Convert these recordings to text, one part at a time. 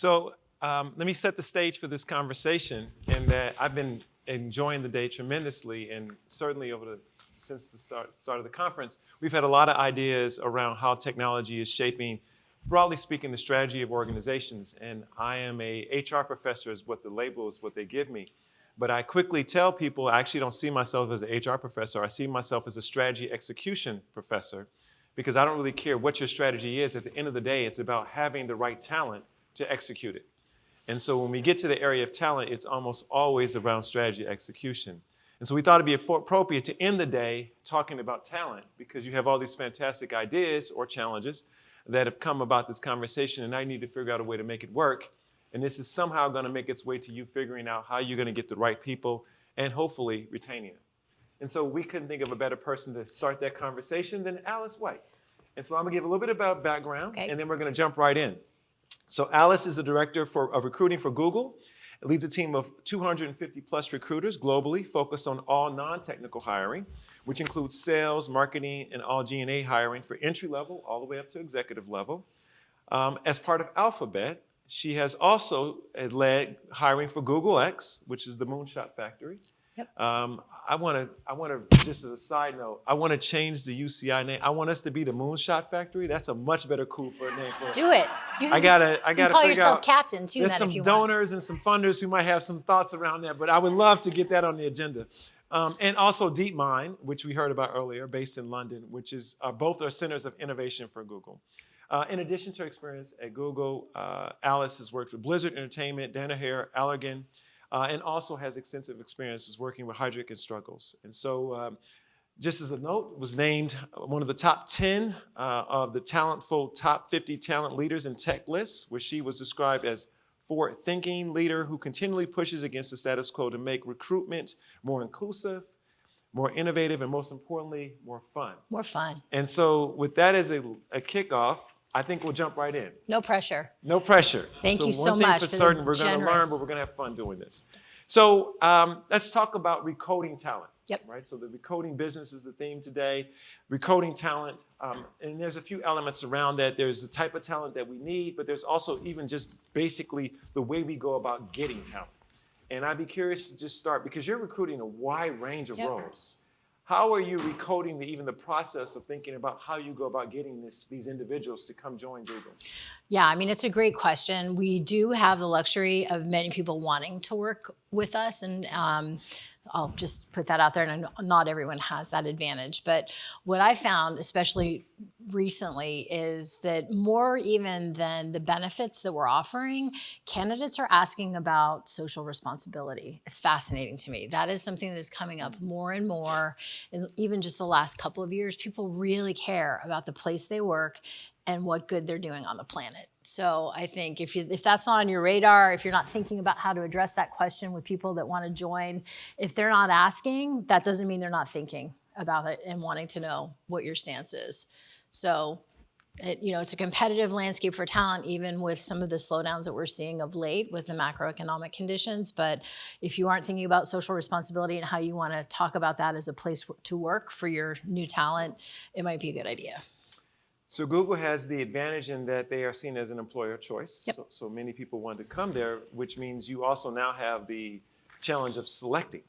Let me set the stage for this conversation in that I've been enjoying the day tremendously, and certainly since the start of the conference, we've had a lot of ideas around how technology is shaping, broadly speaking, the strategy of organizations. And I am a HR professor is what the label is, what they give me. But I quickly tell people I actually don't see myself as an HR professor. I see myself as a strategy execution professor, because I don't really care what your strategy is. At the end of the day, it's about having the right talent to execute it. And so when we get to the area of talent, it's almost always around strategy execution. And so we thought it'd be appropriate to end the day talking about talent, because you have all these fantastic ideas or challenges that have come about this conversation, and I need to figure out a way to make it work. And this is somehow going to make its way to you figuring out how you're going to get the right people and hopefully retaining them. And so we couldn't think of a better person to start that conversation than Alice White. And so I'm going to give a little bit about background, and then we're going to jump right in. So Alice is the director of recruiting for Google. It leads a team of 250 plus recruiters globally focused on all non-technical hiring, which includes sales, marketing, and all G&A hiring for entry level all the way up to executive level. As part of Alphabet, she has also led hiring for Google X, which is the Moonshot Factory. Yep. I want to, just as a side note, I want to change the UCI name. I want us to be the Moonshot Factory. That's a much better cool for a name for it. Do it. I gotta call figure yourself out, captain too. There's then, some if you donors and some funders who might have some thoughts around that, but I would love to get that on the agenda. And also DeepMind, which we heard about earlier, based in London, which is both are centers of innovation for Google. In addition to her experience at Google, Alice has worked with Blizzard Entertainment, Danaher, Allergan, and also has extensive experiences working with Heidrick and Struggles. And so, just as a note, was named one of the top 10 of the Talentful Top 50 Talent Leaders in Tech lists, where she was described as forward-thinking leader who continually pushes against the status quo to make recruitment more inclusive, more innovative, and most importantly, more fun. More fun. And so with that as a kickoff, I think we'll jump right in. No pressure. No pressure. Thank you so much. One thing for certain, we're going to learn, but we're going to have fun doing this. So let's talk about recoding talent. Yep. Right. So the recoding business is the theme today. Recoding talent, and there's a few elements around that. There's the type of talent that we need, but there's also even just basically the way we go about getting talent. And I'd be curious to just start, because you're recruiting a wide range of roles. How are you recoding even the process of thinking about how you go about getting these individuals to come join Google? Yeah, I mean, it's a great question. We do have the luxury of many people wanting to work with us, and I'll just put that out there, and not everyone has that advantage. But what I found, especially recently, is that more even than the benefits that we're offering, candidates are asking about social responsibility. It's fascinating to me. That is something that is coming up more and more. And even just the last couple of years, people really care about the place they work and what good they're doing on the planet. So I think if that's not on your radar, if you're not thinking about how to address that question with people that want to join, if they're not asking, that doesn't mean they're not thinking about it and wanting to know what your stance is. So, it's a competitive landscape for talent, even with some of the slowdowns that we're seeing of late with the macroeconomic conditions. But if you aren't thinking about social responsibility and how you want to talk about that as a place to work for your new talent, it might be a good idea. So Google has the advantage in that they are seen as an employer of choice. Yep. So many people want to come there, which means you also now have the challenge of selecting,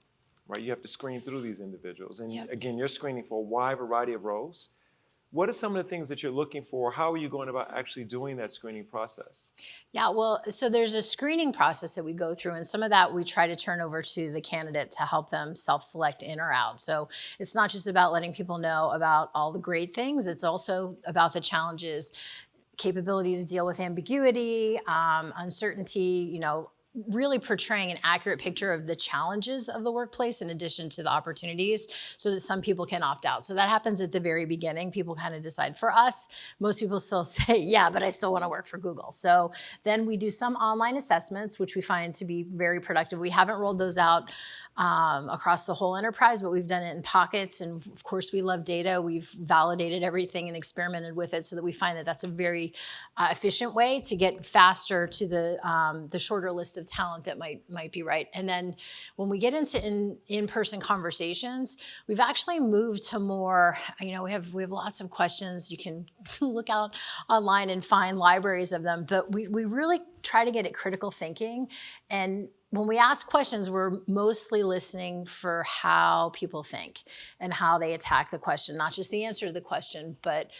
right? You have to screen through these individuals. And again, you're screening for a wide variety of roles. What are some of the things that you're looking for? How are you going about actually doing that screening process? Yeah, well, so there's a screening process that we go through, and some of that we try to turn over to the candidate to help them self-select in or out. So it's not just about letting people know about all the great things, it's also about the challenges, capability to deal with ambiguity, uncertainty, really portraying an accurate picture of the challenges of the workplace in addition to the opportunities, so that some people can opt out. So that happens at the very beginning. People kind of decide. For us, most people still say, yeah, but I still want to work for Google. So then we do some online assessments, which we find to be very productive. We haven't rolled those out across the whole enterprise, but we've done it in pockets. And of course, we love data. We've validated everything and experimented with it so that we find that that's a very efficient way to get faster to the shorter list of talent that might be right. And then when we get into in-person conversations, we've actually moved to more, we have lots of questions. You can look out online and find libraries of them, but we really try to get at critical thinking. And when we ask questions, we're mostly listening for how people think and how they attack the question, not just the answer to the question, but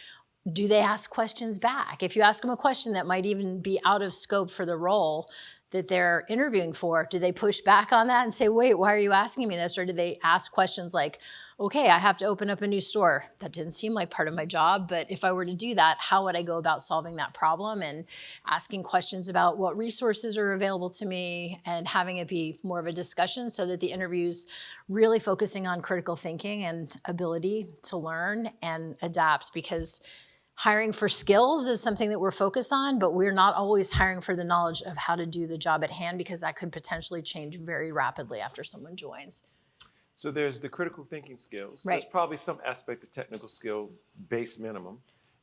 do they ask questions back? If you ask them a question that might even be out of scope for the role that they're interviewing for, do they push back on that and say, wait, why are you asking me this? Or do they ask questions like, okay, I have to open up a new store. That didn't seem like part of my job, but if I were to do that, how would I go about solving that problem? And asking questions about what resources are available to me and having it be more of a discussion so that the interview's really focusing on critical thinking and ability to learn and adapt, because hiring for skills is something that we're focused on, but we're not always hiring for the knowledge of how to do the job at hand, because that could potentially change very rapidly after someone joins. So there's the critical thinking skills. Right. There's probably some aspect of technical skill base minimum.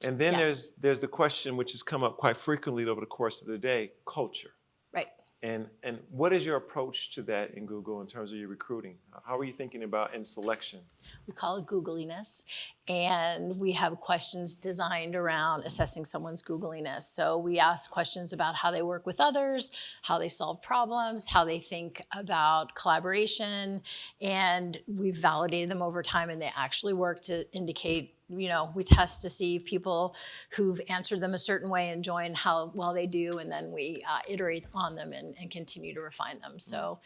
And then Yes. there's the question which has come up quite frequently over the course of the day, culture. Right. And what is your approach to that in Google in terms of your recruiting? How are you thinking about in selection? We call it Googliness, and we have questions designed around assessing someone's Googliness. So we ask questions about how they work with others, how they solve problems, how they think about collaboration, and we've validated them over time, and they actually work to indicate, we test to see if people who've answered them a certain way and join how well they do, and then we iterate on them and continue to refine them. So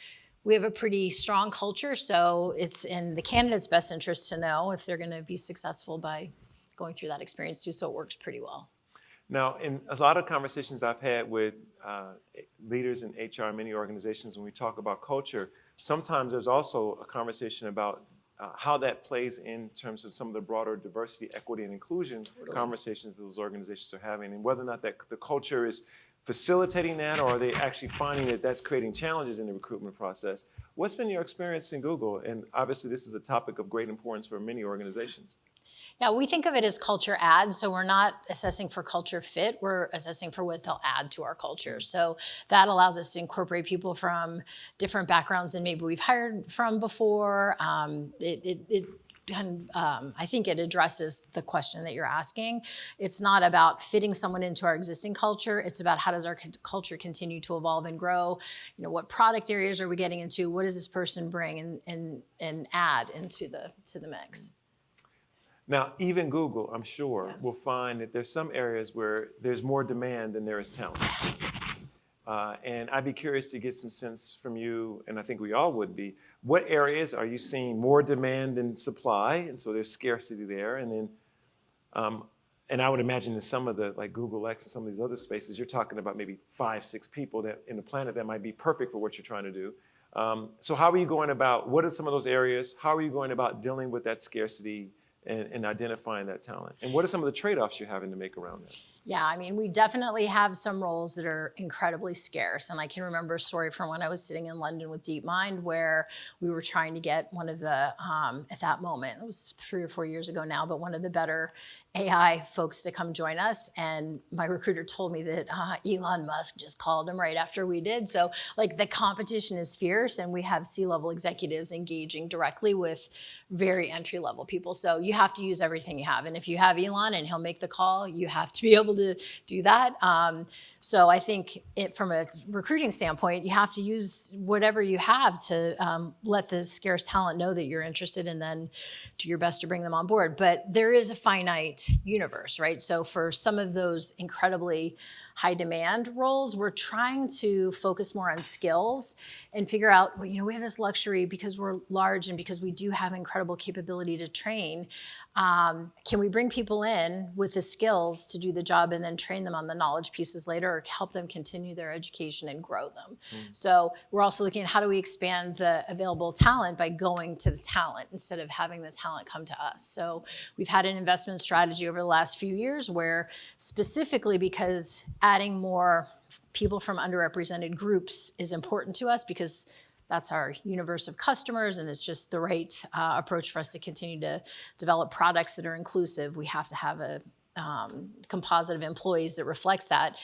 we have a pretty strong culture, so it's in the candidate's best interest to know if they're going to be successful by going through that experience too, so it works pretty well. Now, in a lot of conversations I've had with leaders in HR in many organizations, when we talk about culture, sometimes there's also a conversation about how that plays in terms of some of the broader diversity, equity, and inclusion conversations that those organizations are having, and whether or not that the culture is facilitating that, or are they actually finding that that's creating challenges in the recruitment process? What's been your experience in Google? And obviously this is a topic of great importance for many organizations. Yeah, we think of it as culture add, so we're not assessing for culture fit, we're assessing for what they'll add to our culture. So that allows us to incorporate people from different backgrounds than maybe we've hired from before. I think it addresses the question that you're asking. It's not about fitting someone into our existing culture. It's about how does our culture continue to evolve and grow? What product areas are we getting into? What does this person bring and add into the mix? Now, even Google, I'm sure, will find that there's some areas where there's more demand than there is talent. And I'd be curious to get some sense from you, and I think we all would be, what areas are you seeing more demand than supply, and so there's scarcity there, and then, and I would imagine in some of the, like Google X and some of these other spaces, you're talking about maybe 5, 6 people that in the planet that might be perfect for what you're trying to do. So how are you going about, what are some of those areas? How are you going about dealing with that scarcity and identifying that talent? And what are some of the trade-offs you're having to make around that? Yeah, we definitely have some roles that are incredibly scarce. And I can remember a story from when I was sitting in London with DeepMind, where we were trying to get one of the, at that moment, it was 3 or 4 years ago now, but one of the better AI folks to come join us. And my recruiter told me that Elon Musk just called him right after we did. So the competition is fierce, and we have C-level executives engaging directly with very entry-level people. So you have to use everything you have. And if you have Elon and he'll make the call, you have to be able to do that. So I think from a recruiting standpoint, you have to use whatever you have to let the scarce talent know that you're interested, and then do your best to bring them on board. But there is a finite universe, right? So for some of those incredibly high demand roles, we're trying to focus more on skills and figure out, we have this luxury because we're large and because we do have incredible capability to train. Can we bring people in with the skills to do the job and then train them on the knowledge pieces later, or help them continue their education and grow them? So we're also looking at how do we expand the available talent by going to the talent instead of having the talent come to us. So we've had an investment strategy over the last few years where, specifically because adding more people from underrepresented groups is important to us, because that's our universe of customers, and it's just the right approach for us to continue to develop products that are inclusive. We have to have a composite of employees that reflects that.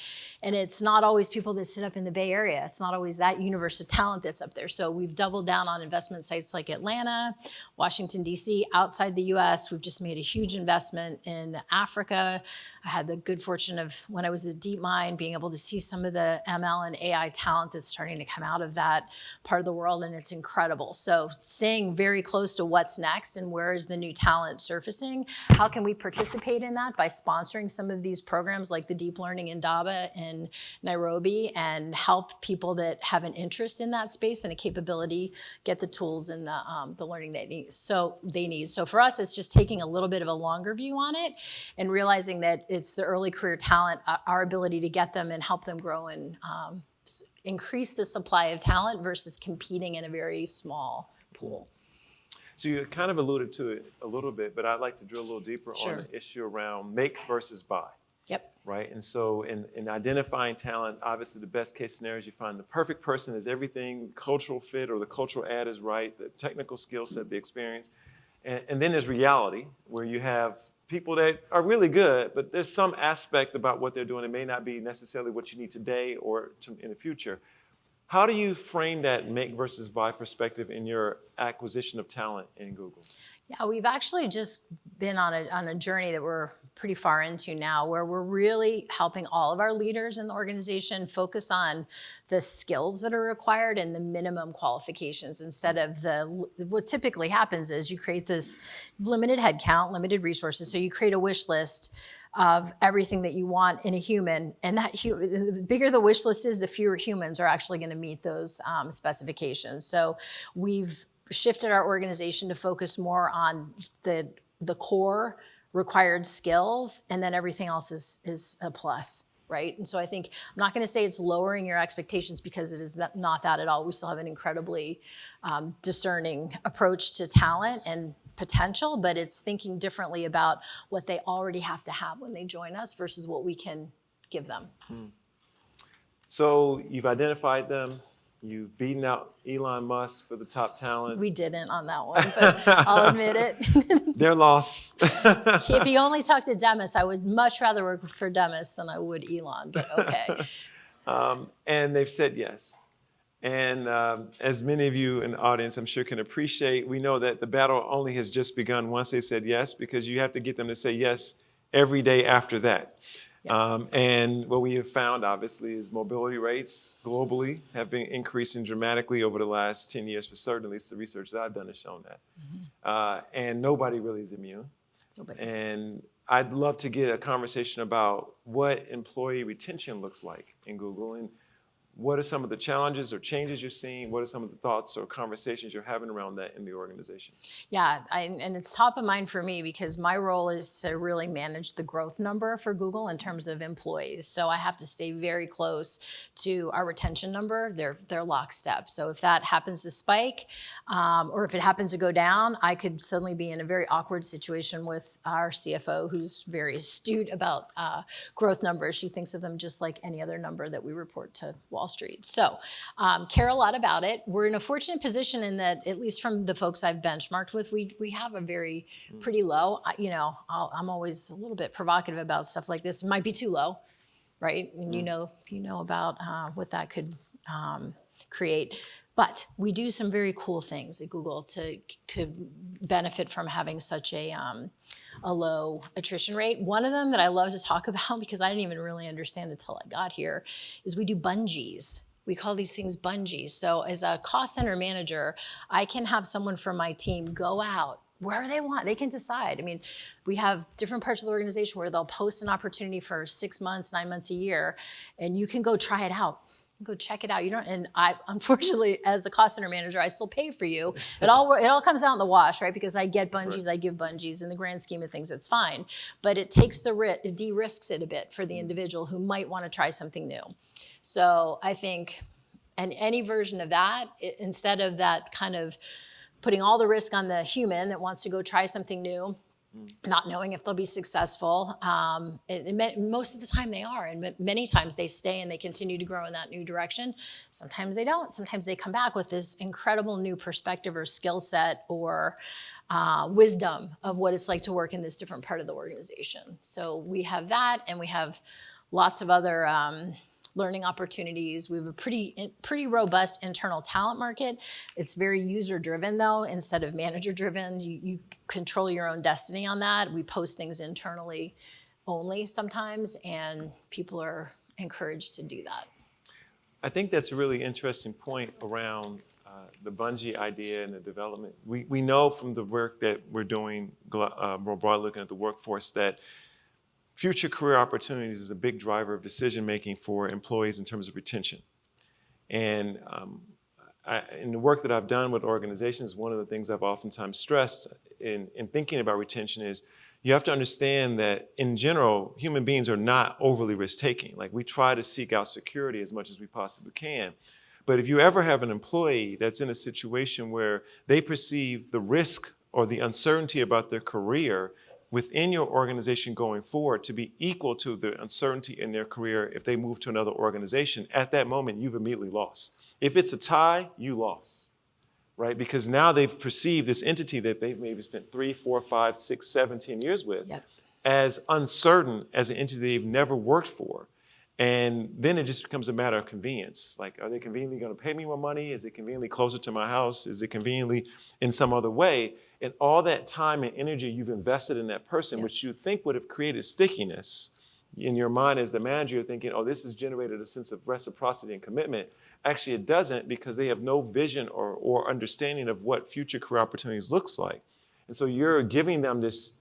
And it's not always people that sit up in the Bay Area. It's not always that universe of talent that's up there. So we've doubled down on investment sites like Atlanta, Washington, D.C., outside the U.S. We've just made a huge investment in Africa. I had the good fortune of, when I was at DeepMind, being able to see some of the ML and AI talent that's starting to come out of that part of the world, and it's incredible. So staying very close to what's next and where is the new talent surfacing, how can we participate in that by sponsoring some of these programs like the Deep Learning Indaba in Nairobi, and help people that have an interest in that space and a capability get the tools and the learning they need. So for us, it's just taking a little bit of a longer view on it and realizing that it's the early career talent, our ability to get them and help them grow and increase the supply of talent versus competing in a very small pool. So you kind of alluded to it a little bit, but I'd like to drill a little deeper Sure. on the issue around make versus buy. Yep. Right? And so in identifying talent, obviously the best case scenario is you find the perfect person, is everything, cultural fit or the cultural add is right, the technical skill set, the experience. And then there's reality, where you have people that are really good, but there's some aspect about what they're doing that may not be necessarily what you need today or in the future. How do you frame that make versus buy perspective in your acquisition of talent in Google? Yeah, we've actually just been on a journey that we're pretty far into now, where we're really helping all of our leaders in the organization focus on the skills that are required and the minimum qualifications, instead of what typically happens is you create this limited headcount, limited resources. So you create a wish list of everything that you want in a human, and the bigger the wish list is, the fewer humans are actually going to meet those specifications. So we've shifted our organization to focus more on the core required skills, and then everything else is a plus, right? And so I think, I'm not gonna say it's lowering your expectations, because it is not that at all. We still have an incredibly discerning approach to talent and potential, but it's thinking differently about what they already have to have when they join us versus what we can give them. So you've identified them. You've beaten out Elon Musk for the top talent. We didn't on that one, but I'll admit it. Their loss. If he only talked to Demis, I would much rather work for Demis than I would Elon, but okay. And they've said yes. And as many of you in the audience, I'm sure, can appreciate, we know that the battle only has just begun once they said yes, because you have to get them to say yes every day after that. And what we have found, obviously, is mobility rates globally have been increasing dramatically over the last 10 years, for certain. At least the research that I've done has shown that. And nobody really is immune. Nobody. And I'd love to get a conversation about what employee retention looks like in Google, and what are some of the challenges or changes you're seeing? What are some of the thoughts or conversations you're having around that in the organization? Yeah, and it's top of mind for me, because my role is to really manage the growth number for Google in terms of employees. So I have to stay very close to our retention number. They're lockstep. So if that happens to spike, or if it happens to go down, I could suddenly be in a very awkward situation with our CFO, who's very astute about growth numbers. She thinks of them just like any other number that we report to Wall Street. So care a lot about it. We're in a fortunate position in that, at least from the folks I've benchmarked with, we have a very pretty low, I'm always a little bit provocative about stuff like this. It might be too low, right? And you know about what that could create. But we do some very cool things at Google to benefit from having such a low attrition rate. One of them that I love to talk about, because I didn't even really understand it until I got here, is we do bungees. We call these things bungees. So as a cost center manager, I can have someone from my team go out wherever they want. They can decide. I mean, we have different parts of the organization where they'll post an opportunity for 6 months, 9 months, a year, and you can go try it out. Go check it out. You don't, and I, unfortunately, as the cost center manager, I still pay for you. It all comes out in the wash, right? Because I get bungees, right. I give bungees. In the grand scheme of things, it's fine. But it takes it de-risks it a bit for the individual who might want to try something new. So I think, and any version of that, instead of that kind of putting all the risk on the human that wants to go try something new, not knowing if they'll be successful. Most of the time they are, and many times they stay and they continue to grow in that new direction. Sometimes they don't. Sometimes they come back with this incredible new perspective or skill set or wisdom of what it's like to work in this different part of the organization. So we have that, and we have lots of other learning opportunities. We have a pretty robust internal talent market. It's very user-driven, though, instead of manager-driven. You control your own destiny on that. We post things internally only sometimes, and people are encouraged to do that. I think that's a really interesting point around the Bungee idea and the development. We know from the work that we're doing more broadly looking at the workforce that future career opportunities is a big driver of decision-making for employees in terms of retention. And in the work that I've done with organizations, one of the things I've oftentimes stressed in thinking about retention is you have to understand that in general, human beings are not overly risk-taking. Like we try to seek out security as much as we possibly can. But if you ever have an employee that's in a situation where they perceive the risk or the uncertainty about their career within your organization going forward to be equal to the uncertainty in their career if they move to another organization, at that moment, you've immediately lost. If it's a tie, you lost, right? Because now they've perceived this entity that they've maybe spent 3, 4, 5, 6, 7, 10 years with as uncertain as an entity they've never worked for. And then it just becomes a matter of convenience. Like, are they conveniently going to pay me more money? Is it conveniently closer to my house? Is it conveniently in some other way? And all that time and energy you've invested in that person, which you think would have created stickiness in your mind as the manager, you're thinking, oh, this has generated a sense of reciprocity and commitment. Actually, it doesn't, because they have no vision or understanding of what future career opportunities looks like. And so you're giving them this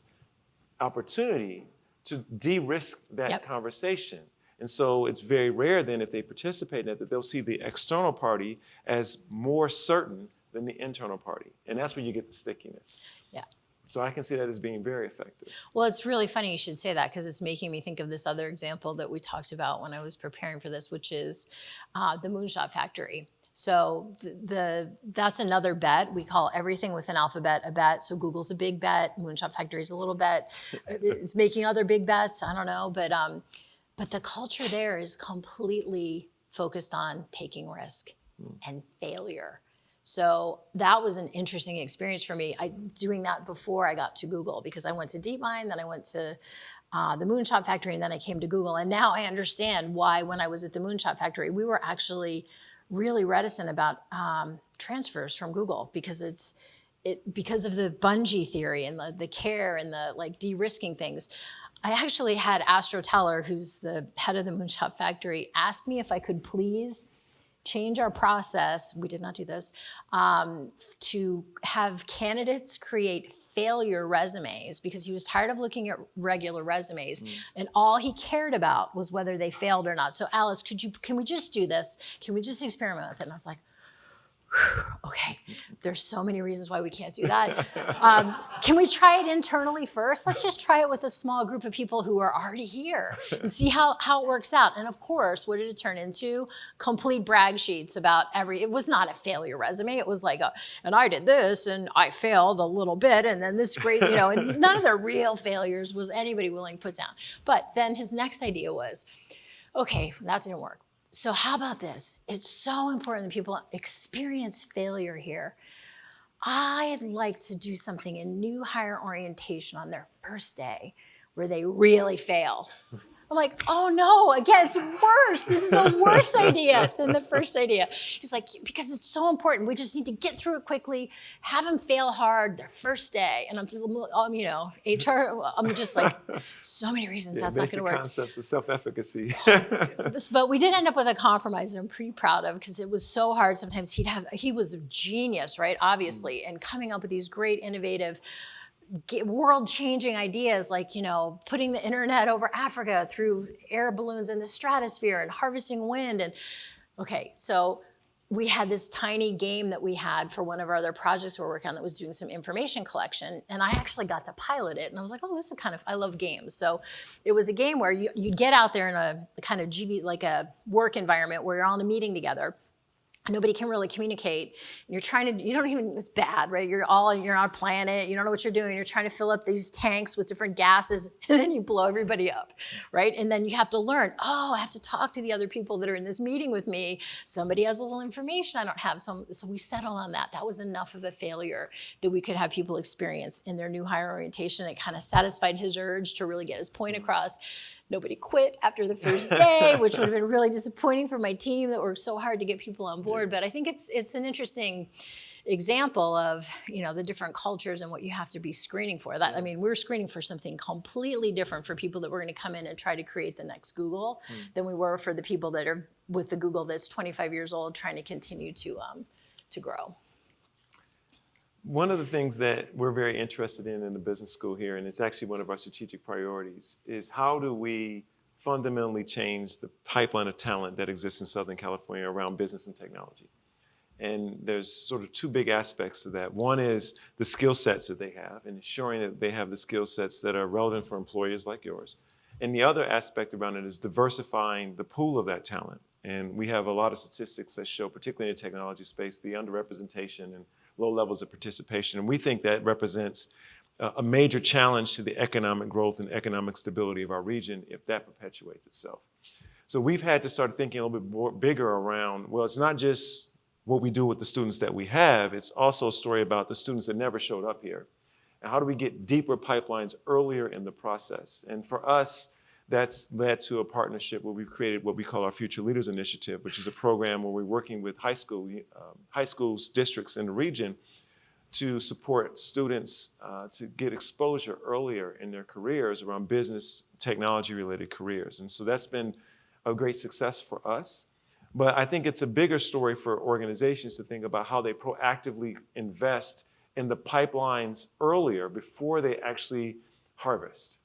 opportunity to de-risk that conversation. And so it's very rare then if they participate in it that they'll see the external party as more certain than the internal party. And that's where you get the stickiness. Yeah. So I can see that as being very effective. Well, it's really funny you should say that, because it's making me think of this other example that we talked about when I was preparing for this, which is the moonshot factory. So that's another bet. We call everything with an alphabet a bet. So Google's a big bet. Moonshot Factory is a little bet. It's making other big bets. I don't know. But the culture there is completely focused on taking risk and failure. So that was an interesting experience for me. Doing that before I got to Google, because I went to DeepMind, then I went to the Moonshot Factory, and then I came to Google. And now I understand why when I was at the Moonshot Factory, we were actually really reticent about transfers from Google, because because of the bungee theory and the care and the like de-risking things. I actually had Astro Teller, who's the head of the Moonshot Factory, ask me if I could please change our process, we did not do this, to have candidates create failure resumes, because he was tired of looking at regular resumes, and all he cared about was whether they failed or not. So Alice, can we just do this? Can we just experiment with it? And I was like, okay, there's so many reasons why we can't do that. Can we try it internally first? Let's just try it with a small group of people who are already here and see how it works out. And of course, what did it turn into? Complete brag sheets about it was not a failure resume. It was like, and I did this and I failed a little bit, and then this great, and none of the real failures was anybody willing to put down. But then his next idea was, okay, that didn't work. So how about this? It's so important that people experience failure here. I'd like to do something in new hire orientation on their first day where they really fail. I'm like, oh no, again, it's worse. This is a worse idea than the first idea. He's like, because it's so important. We just need to get through it quickly, have them fail hard their first day. And I'm HR, I'm just like, so many reasons that's not gonna work. Basic concepts of self-efficacy. But we did end up with a compromise that I'm pretty proud of, because it was so hard. Sometimes he was a genius, right? Obviously, and coming up with these great, innovative, world-changing ideas, like putting the internet over Africa through air balloons in the stratosphere and harvesting wind. And okay, so we had this tiny game that we had for one of our other projects we're working on that was doing some information collection, and I actually got to pilot it, and I was like, oh, this is I love games. So it was a game where you'd get out there in a kind of like a work environment where you're all in a meeting together, nobody can really communicate. And you're trying to, you don't even, it's bad, right? You're on a planet, you don't know what you're doing. You're trying to fill up these tanks with different gases, and then you blow everybody up, right? And then you have to learn, oh, I have to talk to the other people that are in this meeting with me. Somebody has a little information I don't have. So we settled on that. That was enough of a failure that we could have people experience in their new hire orientation. It kind of satisfied his urge to really get his point across. Nobody quit after the first day, which would have been really disappointing for my team that worked so hard to get people on board. But I think it's an interesting example of, the different cultures and what you have to be screening for. That, I mean, we're screening for something completely different for people that were going to come in and try to create the next Google than we were for the people that are with the Google that's 25 years old trying to continue to grow. One of the things that we're very interested in the business school here, and it's actually one of our strategic priorities, is how do we fundamentally change the pipeline of talent that exists in Southern California around business and technology. And there's sort of two big aspects to that. One is the skill sets that they have and ensuring that they have the skill sets that are relevant for employers like yours. And the other aspect around it is diversifying the pool of that talent. And we have a lot of statistics that show, particularly in the technology space, the underrepresentation and low levels of participation. And we think that represents a major challenge to the economic growth and economic stability of our region if that perpetuates itself. So we've had to start thinking a little bit more bigger around, well, it's not just what we do with the students that we have, it's also a story about the students that never showed up here. And how do we get deeper pipelines earlier in the process? And for us, that's led to a partnership where we've created what we call our Future Leaders Initiative, which is a program where we're working with high schools, districts in the region to support students to get exposure earlier in their careers around business, technology-related careers. And so that's been a great success for us. But I think it's a bigger story for organizations to think about how they proactively invest in the pipelines earlier before they actually harvest.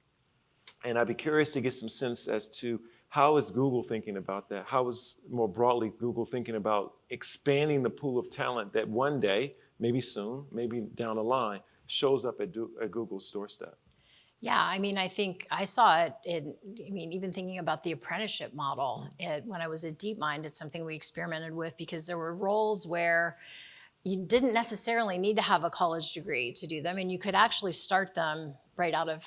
And I'd be curious to get some sense as to how is Google thinking about that? How is, more broadly, Google thinking about expanding the pool of talent that one day, maybe soon, maybe down the line, shows up at Google's doorstep? Yeah, I mean, I think I saw it even thinking about the apprenticeship model, when I was at DeepMind, it's something we experimented with because there were roles where you didn't necessarily need to have a college degree to do them, and you could actually start them right out of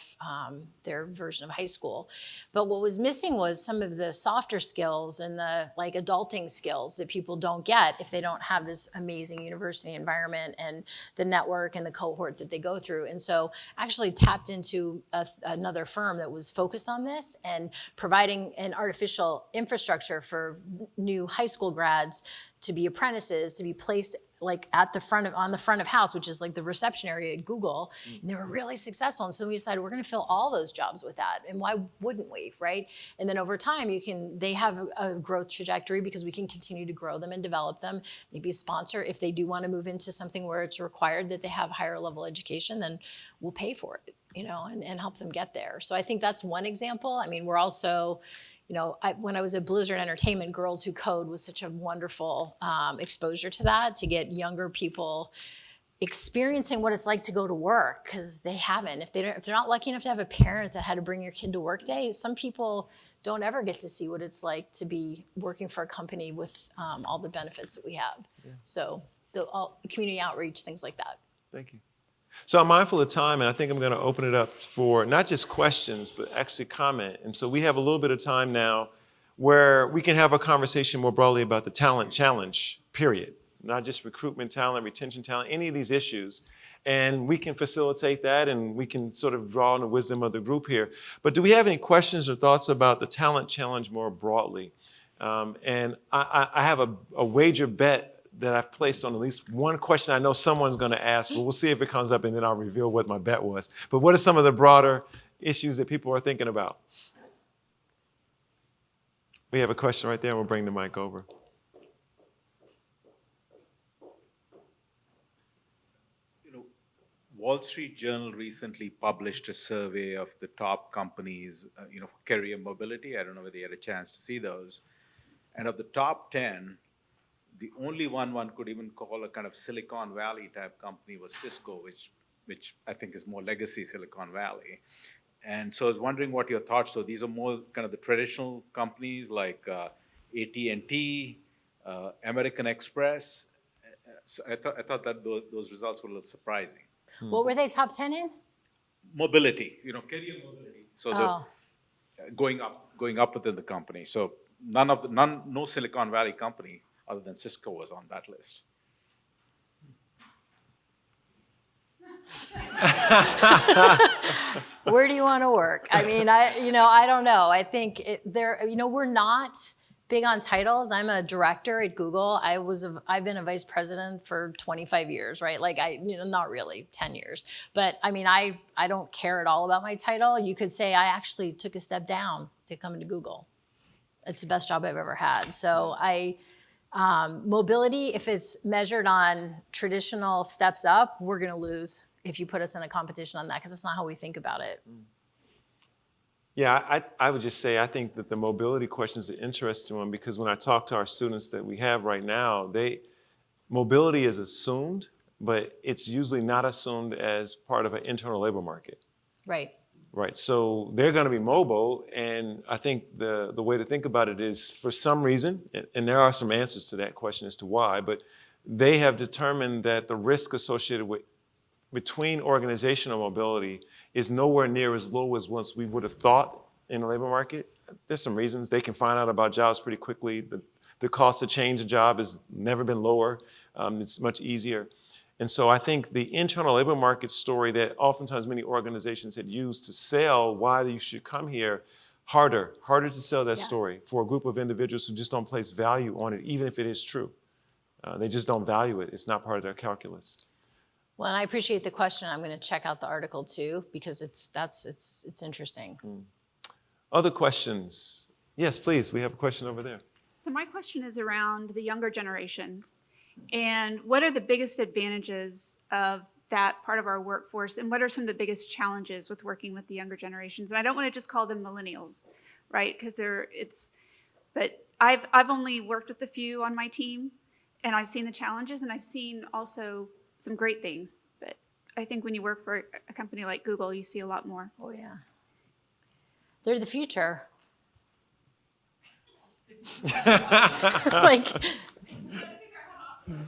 their version of high school. But what was missing was some of the softer skills and the adulting skills that people don't get if they don't have this amazing university environment and the network and the cohort that they go through. And so actually tapped into another firm that was focused on this and providing an artificial infrastructure for new high school grads to be apprentices, to be placed on the front of house, which is like the reception area at Google. And they were really successful. And so we decided we're going to fill all those jobs with that. And why wouldn't we, right? And then over time, they have a growth trajectory because we can continue to grow them and develop them, maybe sponsor. If they do want to move into something where it's required that they have higher level education, then we'll pay for it, and help them get there. So I think that's one example. I mean, we're also, when I was at Blizzard Entertainment, Girls Who Code was such a wonderful exposure to that, to get younger people experiencing what it's like to go to work, because they haven't. If they're not lucky enough to have a parent that had to bring your kid to work day, some people don't ever get to see what it's like to be working for a company with all the benefits that we have. Yeah. So community outreach, things like that. Thank you. So I'm mindful of time, and I think I'm going to open it up for not just questions, but actually comment. And so we have a little bit of time now where we can have a conversation more broadly about the talent challenge, period. Not just recruitment talent, retention talent, any of these issues. And we can facilitate that, and we can sort of draw on the wisdom of the group here. But do we have any questions or thoughts about the talent challenge more broadly? And I have a wager bet that I've placed on at least one question I know someone's going to ask, but we'll see if it comes up, and then I'll reveal what my bet was. But what are some of the broader issues that people are thinking about? We have a question right there. We'll bring the mic over. Wall Street Journal recently published a survey of the top companies, for career mobility. I don't know whether you had a chance to see those. And of the top 10, the only one could even call a kind of Silicon Valley type company was Cisco, which I think is more legacy Silicon Valley. And so I was wondering what your thoughts. So these are more kind of the traditional companies like AT&T, American Express. So I thought that those results were a little surprising. What were they top 10 in? Mobility, career mobility. So Oh, going up within the company. So no Silicon Valley company other than Cisco was on that list. where do you want to work? I mean, I don't know. I think we're not big on titles. I'm a director at Google. I've been a vice president for 25 years, right? Like not really 10 years, but I mean, I don't care at all about my title. You could say I actually took a step down to come into Google. It's the best job I've ever had. So mobility, if it's measured on traditional steps up, we're going to lose if you put us in a competition on that, because it's not how we think about it. Yeah, I would just say I think that the mobility question is an interesting one, because when I talk to our students that we have right now, mobility is assumed, but it's usually not assumed as part of an internal labor market. Right. Right, so they're going to be mobile, and I think the way to think about it is, for some reason, and there are some answers to that question as to why, but they have determined that the risk associated between organizational mobility is nowhere near as low as once we would have thought in the labor market. There's some reasons. They can find out about jobs pretty quickly. The cost to change a job has never been lower. It's much easier. And so I think the internal labor market story that oftentimes many organizations had used to sell why you should come here, harder to sell that story for a group of individuals who just don't place value on it, even if it is true. They just don't value it. It's not part of their calculus. Well, and I appreciate the question. I'm going to check out the article too, because it's interesting. Other questions? Yes, please. We have a question over there. So my question is around the younger generations. And what are the biggest advantages of that part of our workforce? And what are some of the biggest challenges with working with the younger generations? And I don't want to just call them millennials, right? Because but I've only worked with a few on my team, and I've seen the challenges, and I've seen also some great things. But I think when you work for a company like Google, you see a lot more. Oh, yeah. They're the future. Like,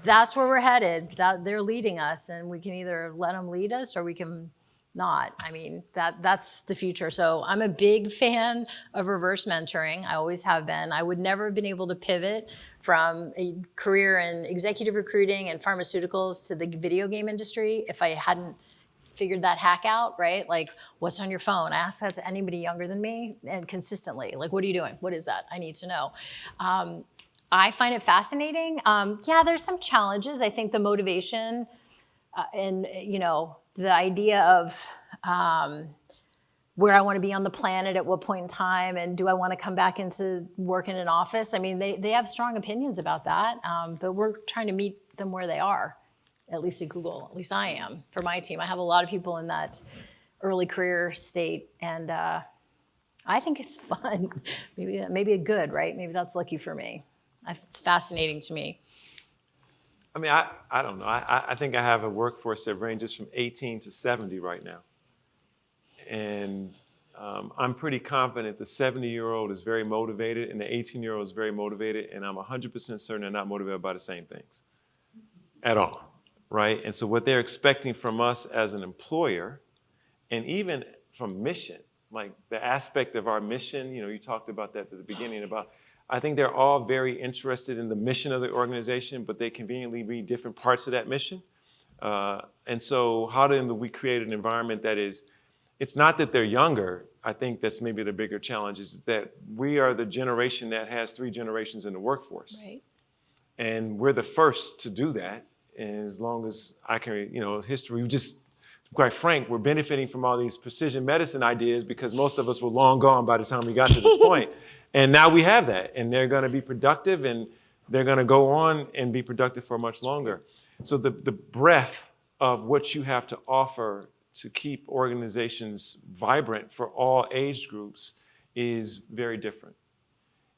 that's where we're headed. They're leading us, and we can either let them lead us or we can not. I mean, that's the future. So I'm a big fan of reverse mentoring. I always have been. I would never have been able to pivot from a career in executive recruiting and pharmaceuticals to the video game industry if I hadn't figured that hack out, right? Like, what's on your phone? I ask that to anybody younger than me, and consistently. Like, what are you doing? What is that? I need to know. I find it fascinating. There's some challenges. I think the motivation and, the idea of where I want to be on the planet at what point in time, and do I want to come back into work in an office? I mean, they have strong opinions about that, but we're trying to meet them where they are, at least at Google. At least I am for my team. I have a lot of people in that early career state, and I think it's fun. Maybe a good, right? Maybe that's lucky for me. It's fascinating to me. I mean, I don't know. I think I have a workforce that ranges from 18 to 70 right now. And I'm pretty confident the 70-year-old is very motivated and the 18-year-old is very motivated, and I'm 100% certain they're not motivated by the same things at all, right? And so what they're expecting from us as an employer, and even from mission, like the aspect of our mission, you talked about that at the beginning about, I think they're all very interested in the mission of the organization, but they conveniently read different parts of that mission. And so how do we create an environment that is, it's not that they're younger. I think that's maybe the bigger challenge, is that we are the generation that has 3 generations in the workforce. Right. And we're the first to do that. And as long as I can, history, quite frank, we're benefiting from all these precision medicine ideas because most of us were long gone by the time we got to this point. And now we have that, and they're going to be productive, and they're going to go on and be productive for much longer. So the breadth of what you have to offer to keep organizations vibrant for all age groups is very different.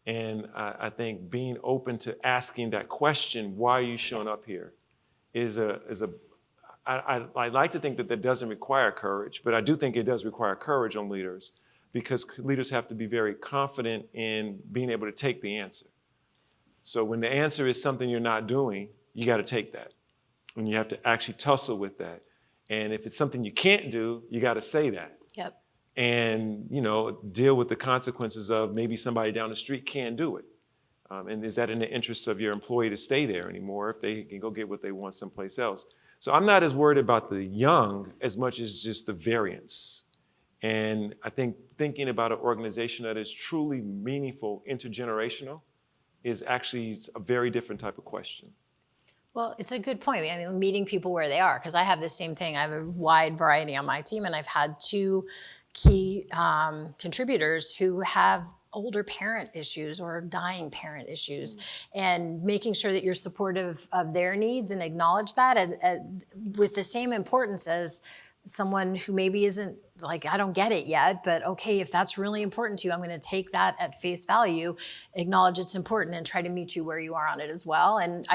And I think being open to asking that question, why are you showing up here, I like to think that doesn't require courage, but I do think it does require courage on leaders, because leaders have to be very confident in being able to take the answer. So when the answer is something you're not doing, you got to take that. And you have to actually tussle with that. And if it's something you can't do, you got to say that. Yep. And, deal with the consequences of maybe somebody down the street can't do it. And is that in the interest of your employee to stay there anymore if they can go get what they want someplace else? So I'm not as worried about the young as much as just the variance. And I think thinking about an organization that is truly meaningful, intergenerational, is actually a very different type of question. Well, it's a good point. I mean, meeting people where they are, because I have the same thing. I have a wide variety on my team, and I've had 2 key contributors who have older parent issues or dying parent issues, and making sure that you're supportive of their needs and acknowledge that with the same importance as someone who maybe isn't like, I don't get it yet, but okay, if that's really important to you, I'm going to take that at face value, acknowledge it's important, and try to meet you where you are on it as well. And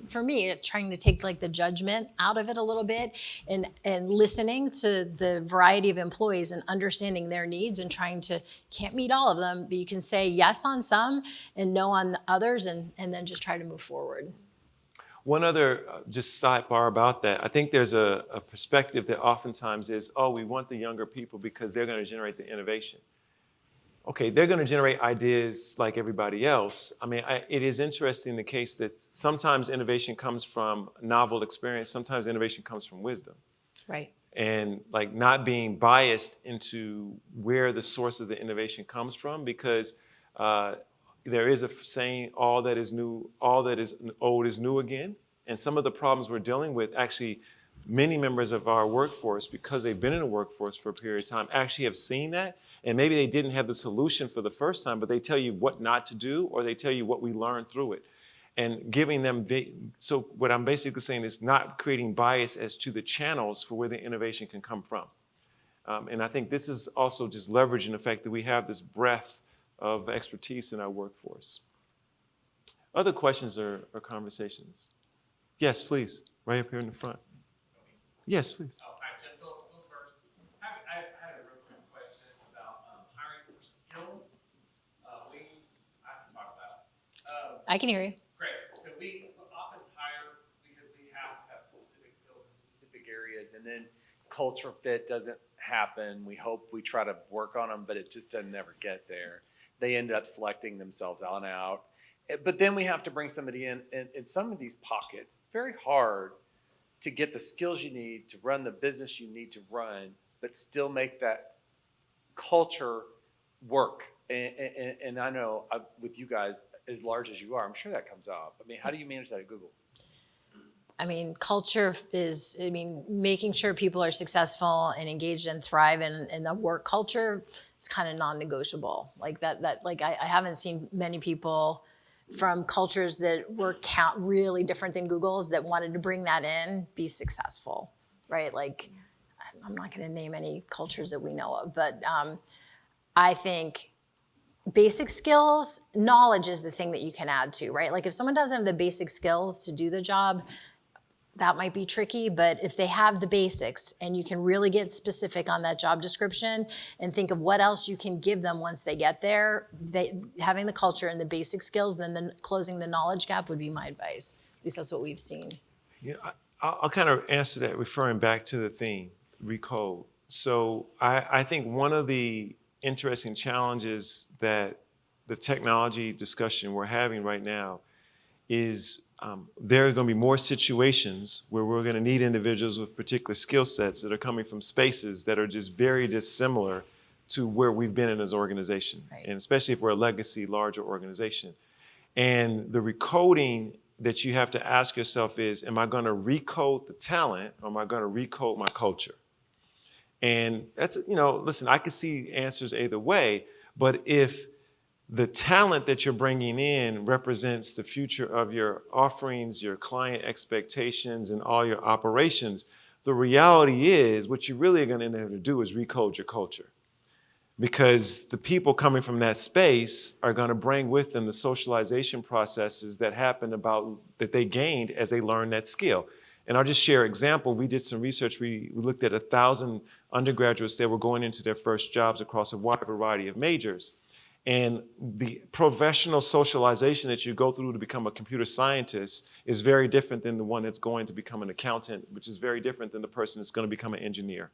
for me, trying to take like the judgment out of it a little bit, and listening to the variety of employees and understanding their needs, and can't meet all of them, but you can say yes on some and no on others, and then just try to move forward. One other just sidebar about that, I think there's a perspective that oftentimes is, we want the younger people because they're going to generate the innovation. Okay, they're going to generate ideas like everybody else. I mean, it is interesting the case that sometimes innovation comes from novel experience, sometimes innovation comes from wisdom. Right. And like not being biased into where the source of the innovation comes from, because there is a saying, all that is old is new again. And some of the problems we're dealing with, actually, many members of our workforce, because they've been in the workforce for a period of time, actually have seen that. And maybe they didn't have the solution for the first time, but they tell you what not to do, or they tell you what we learned through it. And giving them, so what I'm basically saying is not creating bias as to the channels for where the innovation can come from. And I think this is also just leveraging the fact that we have this breadth of expertise in our workforce. Other questions or conversations? Yes, please. Right up here in the front. Yes, please. Oh, hi, Jeff Phillips first. I had a real quick question about hiring for skills. I can talk about it. I can hear you. Great. So we often hire because we have to have specific skills in specific areas, and then cultural fit doesn't happen. We hope, we try to work on them, but it just doesn't ever get there. They end up selecting themselves out and out. But then we have to bring somebody in some of these pockets. It's very hard to get the skills you need to run the business you need to run, but still make that culture work. And I know with you guys, as large as you are, I'm sure that comes up. I mean, how do you manage that at Google? I mean, culture is, making sure people are successful and engaged and thrive in the work culture is kind of non-negotiable. Like I haven't seen many people from cultures that were really different than Google's that wanted to bring that in, be successful, right? Like, I'm not going to name any cultures that we know of, but I think basic skills, knowledge is the thing that you can add to, right? Like if someone doesn't have the basic skills to do the job, that might be tricky, but if they have the basics and you can really get specific on that job description and think of what else you can give them once they get there, having the culture and the basic skills, then closing the knowledge gap would be my advice. At least that's what we've seen. Yeah, I'll kind of answer that referring back to the theme, recode. So I think one of the interesting challenges that the technology discussion we're having right now is there are going to be more situations where we're going to need individuals with particular skill sets that are coming from spaces that are just very dissimilar to where we've been in as an organization, Right. And especially if we're a legacy, larger organization. And the recoding that you have to ask yourself is, am I going to recode the talent, or am I going to recode my culture? And that's, listen, I can see answers either way, but if the talent that you're bringing in represents the future of your offerings, your client expectations, and all your operations, the reality is what you really are going to have to do is recode your culture. Because the people coming from that space are going to bring with them the socialization processes that that they gained as they learned that skill. And I'll just share an example. We did some research. We looked at 1,000 undergraduates that were going into their first jobs across a wide variety of majors. And the professional socialization that you go through to become a computer scientist is very different than the one that's going to become an accountant, which is very different than the person that's going to become an engineer.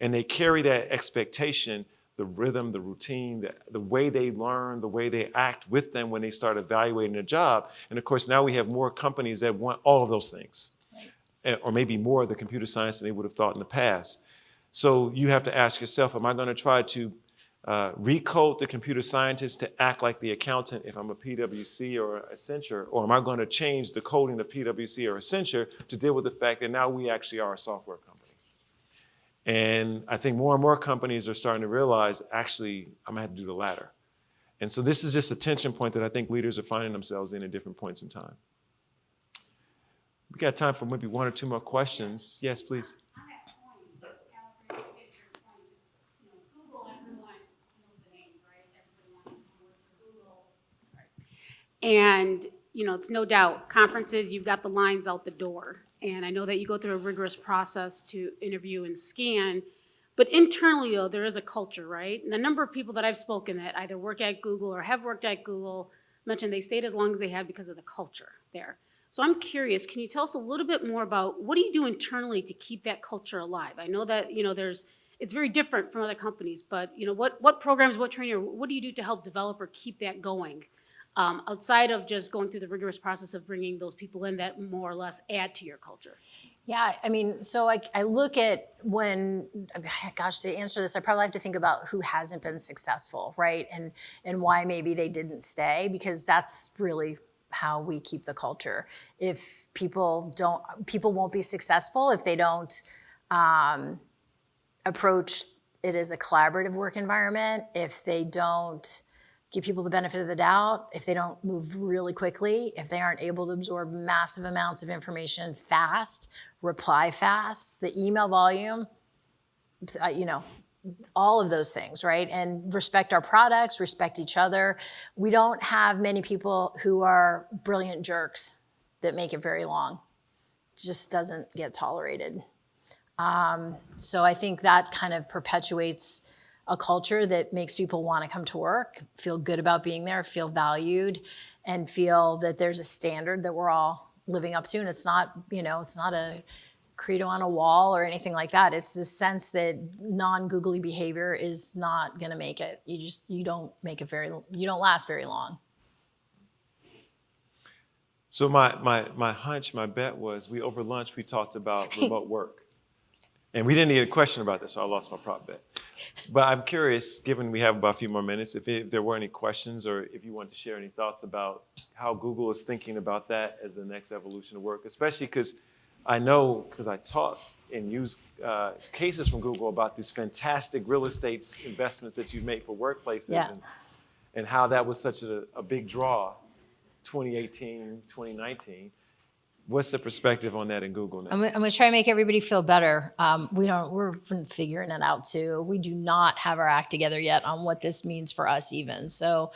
And they carry that expectation, the rhythm, the routine, the way they learn, the way they act with them when they start evaluating a job. And of course, now we have more companies that want all of those things, or maybe more of the computer science than they would have thought in the past. So you have to ask yourself, am I going to try to recode the computer scientist to act like the accountant if I'm a PwC or a Accenture, or am I going to change the coding of PwC or Accenture to deal with the fact that now we actually are a software company? And I think more and more companies are starting to realize, actually, I'm going to have to do the latter. And so this is just a tension point that I think leaders are finding themselves in at different points in time. We got time for maybe one or two more questions. Yes, please. On that point, Allison, you get your point, just, Google, everyone knows the name, right? Everybody wants to work for Google. And, it's no doubt, conferences, you've got the lines out the door. And I know that you go through a rigorous process to interview and scan. But internally, though, there is a culture, right? And the number of people that I've spoken that either work at Google or have worked at Google mentioned they stayed as long as they have because of the culture there. So I'm curious, can you tell us a little bit more about what do you do internally to keep that culture alive? I know that, it's very different from other companies, but, what programs, what training, or what do you do to help develop or keep that going? Outside of just going through the rigorous process of bringing those people in that more or less add to your culture? Yeah, so I look at to answer this, I probably have to think about who hasn't been successful, right? And why maybe they didn't stay, because that's really how we keep the culture. If people won't be successful if they don't approach it as a collaborative work environment, if they don't give people the benefit of the doubt, if they don't move really quickly, if they aren't able to absorb massive amounts of information fast, reply fast, the email volume, all of those things, right? And respect our products, respect each other. We don't have many people who are brilliant jerks that make it very long. It just doesn't get tolerated. So I think that kind of perpetuates a culture that makes people want to come to work, feel good about being there, feel valued, and feel that there's a standard that we're all living up to. And it's not, it's not a credo on a wall or anything like that. It's the sense that non-googly behavior is not going to make it. You don't last very long. So my hunch, my bet was over lunch we talked about remote work. And we didn't get a question about this, so I lost my prop bet. But I'm curious, given we have about a few more minutes, if there were any questions or if you want to share any thoughts about how Google is thinking about that as the next evolution of work, especially because I know, because I taught and used cases from Google about these fantastic real estate investments that you've made for workplaces and how that was such a big draw, 2018, 2019. What's the perspective on that in Google now? I'm going to try to make everybody feel better. We're figuring it out too. We do not have our act together yet on what this means for us even. So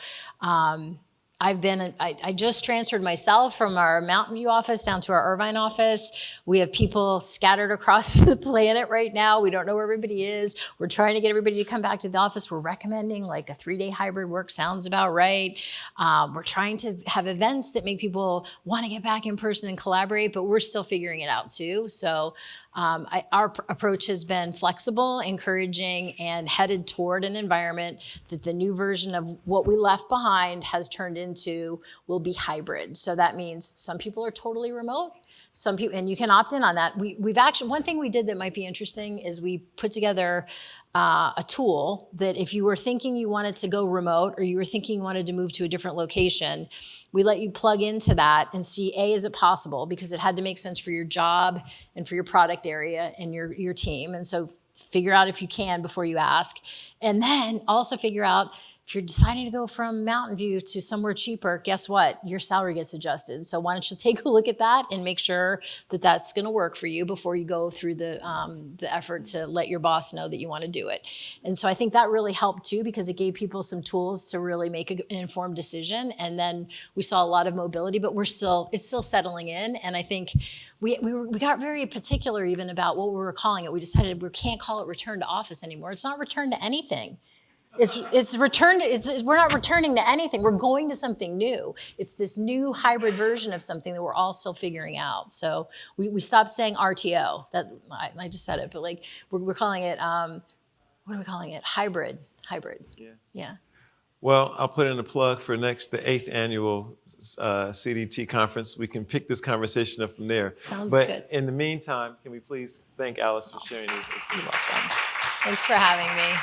I just transferred myself from our Mountain View office down to our Irvine office. We have people scattered across the planet right now. We don't know where everybody is. We're trying to get everybody to come back to the office. We're recommending like a 3-day hybrid work sounds about right. We're trying to have events that make people want to get back in person and collaborate, but we're still figuring it out too. So our approach has been flexible, encouraging, and headed toward an environment that the new version of what we left behind has turned into will be hybrid. So that means some people are totally remote. Some people, and you can opt in on that. We've actually, one thing we did that might be interesting is we put together a tool that if you were thinking you wanted to go remote or you were thinking you wanted to move to a different location, we let you plug into that and see, is it possible? Because it had to make sense for your job and for your product area and your team. And so figure out if you can before you ask. And then also figure out if you're deciding to go from Mountain View to somewhere cheaper, guess what? Your salary gets adjusted. So why don't you take a look at that and make sure that that's going to work for you before you go through the effort to let your boss know that you want to do it. And so I think that really helped too, because it gave people some tools to really make an informed decision. And then we saw a lot of mobility, but it's still settling in. And I think we got very particular even about what we were calling it. We decided we can't call it return to office anymore. It's not return to anything. It's returned. We're not returning to anything. We're going to something new. It's this new hybrid version of something that we're all still figuring out. So we stopped saying RTO. That I just said it, but like we're calling it. What are we calling it? Hybrid. Yeah. Yeah. Well, I'll put in a plug for the 8th annual CDT conference. We can pick this conversation up from there. Sounds but good. in the meantime, can we please thank Alice for sharing these? You're welcome. Thanks for having me.